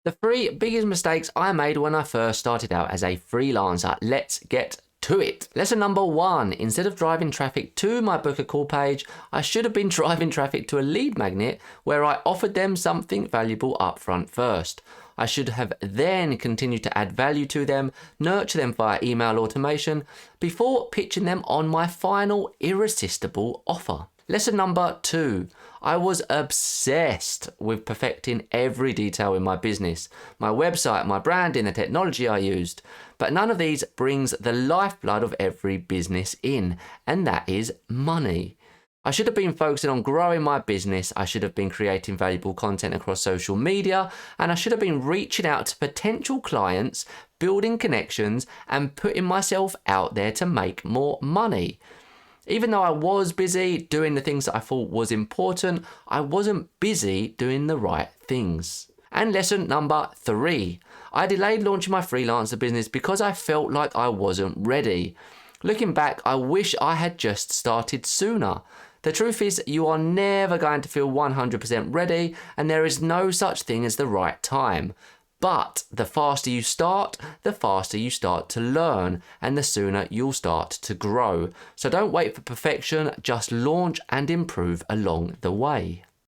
The 3 biggest mistakes I made when I first started out as a freelancer. Let's get to it. Lesson number 1. Instead of driving traffic to my book a call page, I should have been driving traffic to a lead magnet where I offered them something valuable upfront first. I should have then continued to add value to them, nurture them via email automation, before pitching them on my final irresistible offer. Lesson number 2. I was obsessed with perfecting every detail in my business, my website, my branding, the technology I used. But none of these brings the lifeblood of every business in, and that is money. I should have been focusing on growing my business, I should have been creating valuable content across social media, and I should have been reaching out to potential clients, building connections, and putting myself out there to make more money. Even though I was busy doing the things that I thought was important, I wasn't busy doing the right things. And lesson number 3. I delayed launching my freelancer business because I felt like I wasn't ready. Looking back, I wish I had just started sooner. The truth is, you are never going to feel 100% ready, and there is no such thing as the right time. But the faster you start, the faster you start to learn, and the sooner you'll start to grow. So don't wait for perfection, just launch and improve along the way.